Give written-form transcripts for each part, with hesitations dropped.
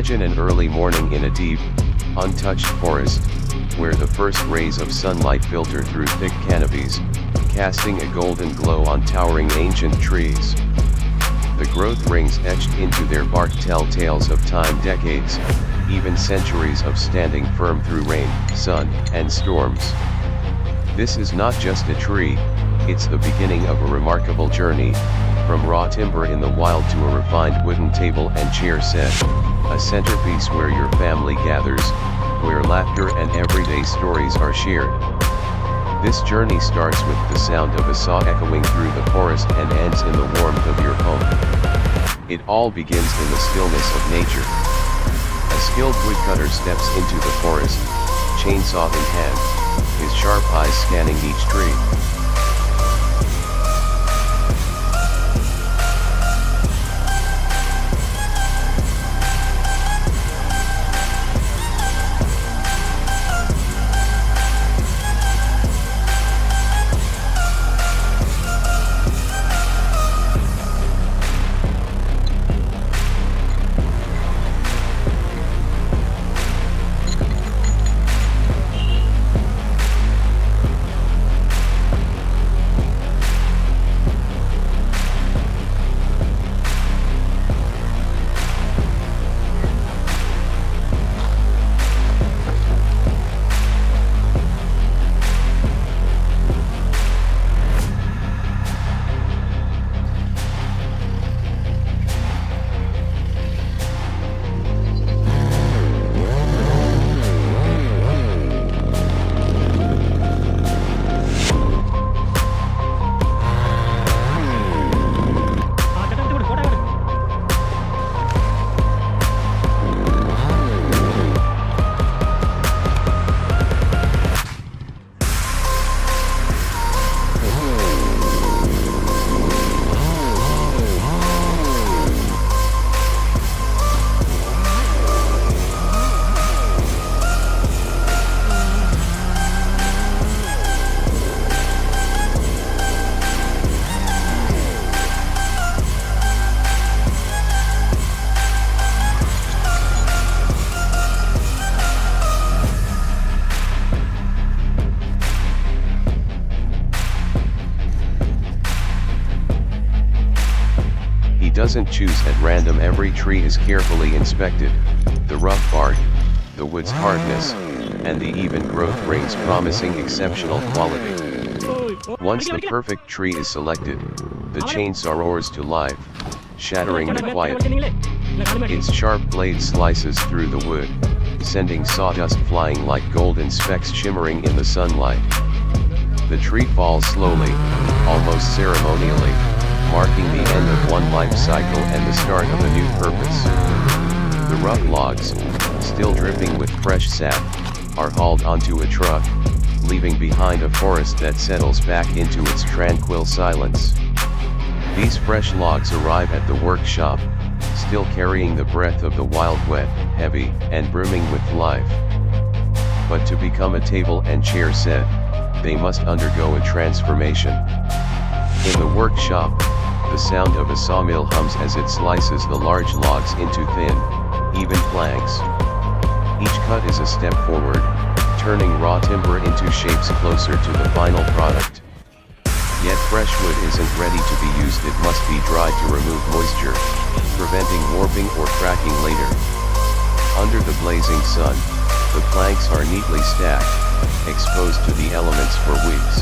Imagine an early morning in a deep, untouched forest, where the first rays of sunlight filter through thick canopies, casting a golden glow on towering ancient trees. The growth rings etched into their bark tell tales of time, decades, even centuries of standing firm through rain, sun, and storms. This is not just a tree, it's the beginning of a remarkable journey, from raw timber in the wild to a refined wooden table and chair set, a centerpiece where your family gathers, where laughter and everyday stories are shared. This journey starts with the sound of a saw echoing through the forest and ends in the warmth of your home. It all begins in the stillness of nature. A skilled woodcutter steps into the forest, chainsaw in hand, his sharp eyes scanning each tree. Doesn't choose at random. Every tree is carefully inspected, the rough bark, the wood's hardness, and the even growth rings promising exceptional quality. Once the perfect tree is selected, the chainsaw roars to life, shattering the quiet. Its sharp blade slices through the wood, sending sawdust flying like golden specks shimmering in the sunlight. The tree falls slowly, almost ceremonially, marking the end of one life cycle and the start of a new purpose. The rough logs, still dripping with fresh sap, are hauled onto a truck, leaving behind a forest that settles back into its tranquil silence. These fresh logs arrive at the workshop, still carrying the breath of the wild, wet, heavy, and brimming with life. But to become a table and chair set, they must undergo a transformation. In the workshop, the sound of a sawmill hums as it slices the large logs into thin, even planks. Each cut is a step forward, turning raw timber into shapes closer to the final product. Yet fresh wood isn't ready to be used. It must be dried to remove moisture, preventing warping or cracking later. Under the blazing sun, the planks are neatly stacked, exposed to the elements for weeks.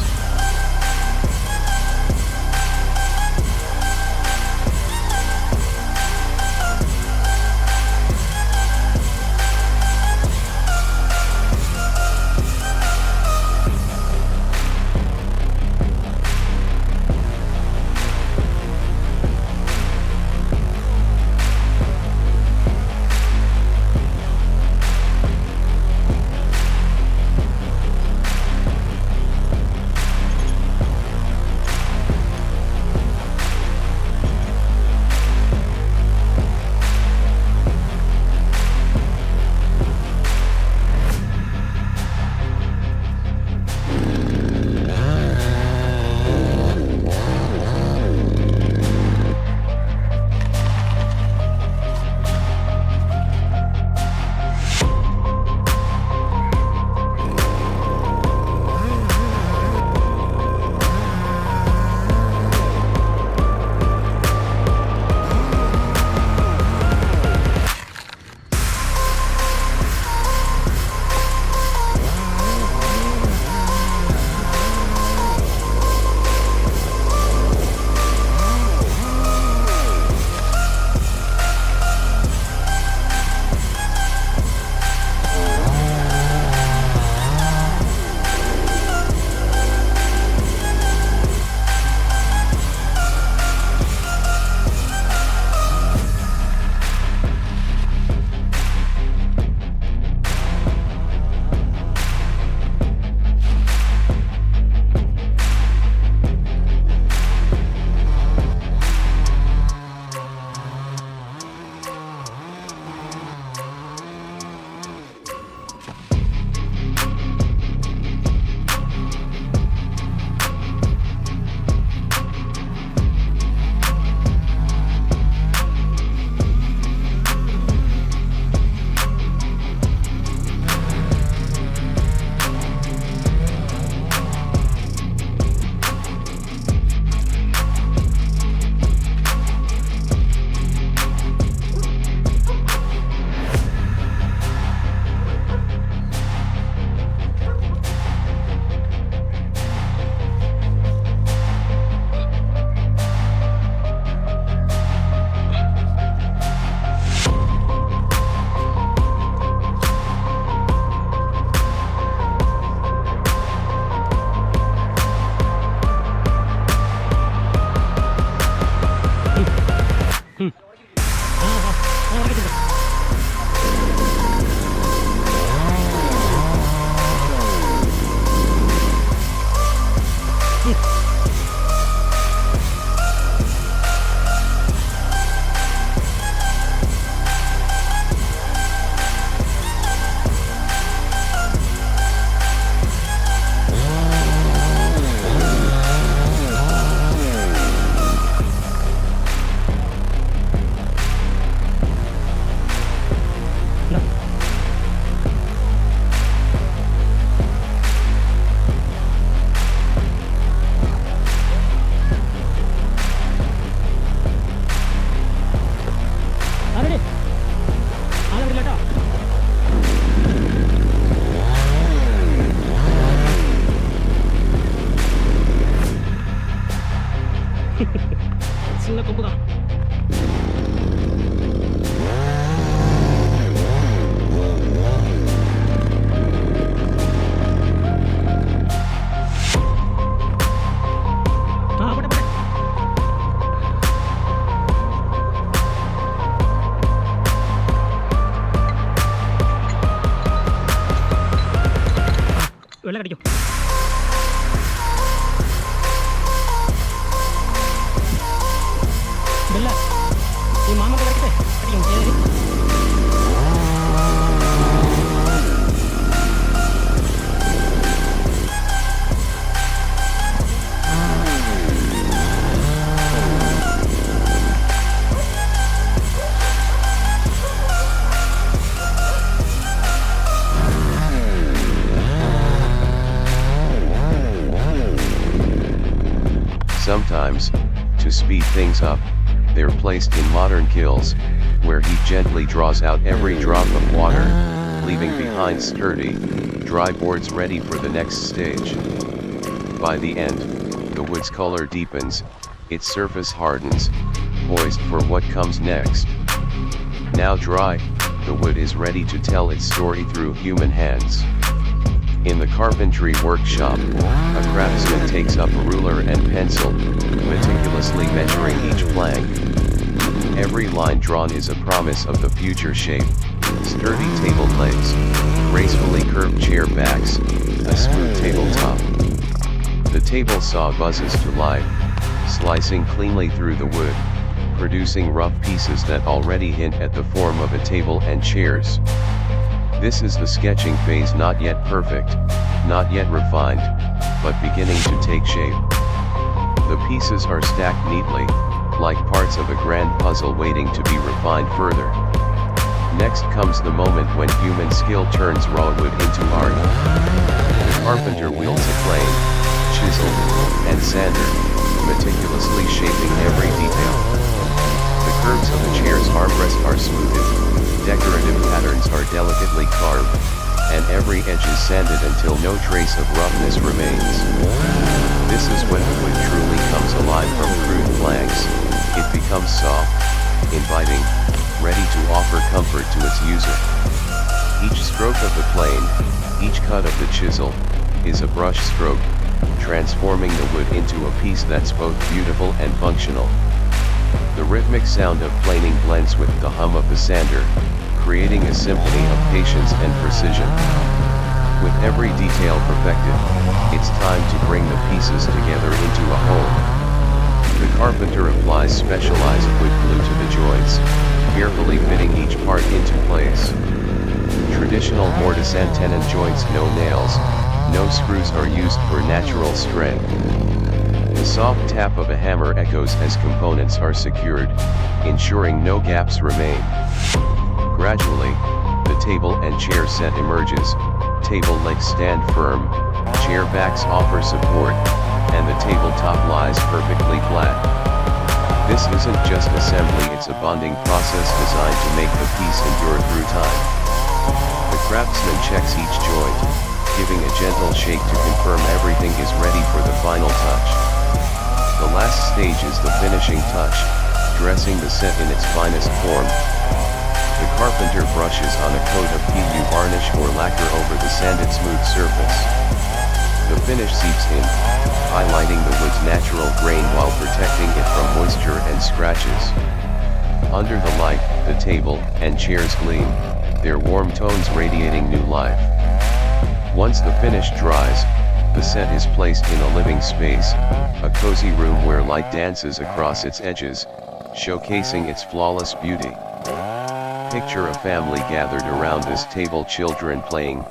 വെള്ളം കടിക്കും. വെള്ള ഈ മാമത്തെ കടിക്കട്ടെ കടിക്കും. Sometimes, to speed things up, they're placed in modern kilns, where heat gently draws out every drop of water, leaving behind sturdy, dry boards ready for the next stage. By the end, the wood's color deepens, its surface hardens, poised for what comes next. Now dry, the wood is ready to tell its story through human hands. In the carpentry workshop, a craftsman takes up a ruler and pencil, meticulously measuring each plank. Every line drawn is a promise of the future shape: sturdy table legs, gracefully curved chair backs, a smooth tabletop. The table saw buzzes to life, slicing cleanly through the wood, producing rough pieces that already hint at the form of a table and chairs. This is the sketching phase, not yet perfect, not yet refined, but beginning to take shape. The pieces are stacked neatly, like parts of a grand puzzle waiting to be refined further. Next comes the moment when human skill turns raw wood into art. The carpenter wields a plane, chisel, and sander, meticulously shaping every detail. The curves of the chair's armrest are smoothed, decorative patterns are delicately carved, and every edge is sanded until no trace of roughness remains. This is when the wood truly comes alive from crude planks. It becomes soft, inviting, ready to offer comfort to its user. Each stroke of the plane, each cut of the chisel, is a brush stroke, transforming the wood into a piece that's both beautiful and functional. The rhythmic sound of planing blends with the hum of the sander, creating a symphony of patience and precision. With every detail perfected, it's time to bring the pieces together into a whole. The carpenter applies specialized wood glue to the joints, carefully fitting each part into place. Traditional mortise and tenon joints, no nails, no screws are used for natural strength. The soft tap of a hammer echoes as components are secured, ensuring no gaps remain. Gradually, the table and chair set emerges, table legs stand firm, chair backs offer support, and the tabletop lies perfectly flat. This isn't just assembly, it's a bonding process designed to make the piece endure through time. The craftsman checks each joint, giving a gentle shake to confirm everything is ready for the final touch. The last stage is the finishing touch, dressing the set in its finest form. The carpenter brushes on a coat of PU varnish or lacquer over the sanded smooth surface. The finish seeps in, highlighting the wood's natural grain while protecting it from moisture and scratches. Under the light, the table and chairs gleam, their warm tones radiating new life. Once the finish dries, the set is placed in a living space, a cozy room where light dances across its edges, showcasing its flawless beauty. Picture a family gathered around this table, children playing,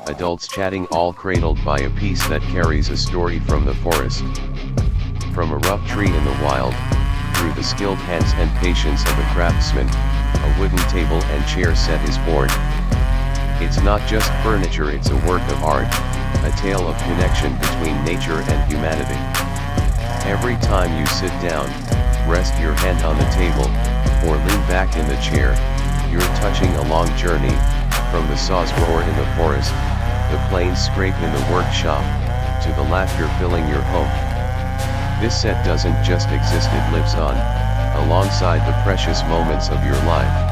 adults chatting, all cradled by a piece that carries a story from the forest. From a rough tree in the wild, through the skilled hands and patience of a craftsman, a wooden table and chair set is born. It's not just furniture, it's a work of art, a tale of connection between nature and humanity. Every time you sit down, rest your hand on the table, or lean back in the chair, you're touching a long journey, from the saw's roar in the forest, the plane's scrape in the workshop, to the laughter filling your home. This set doesn't just exist, it lives on, alongside the precious moments of your life.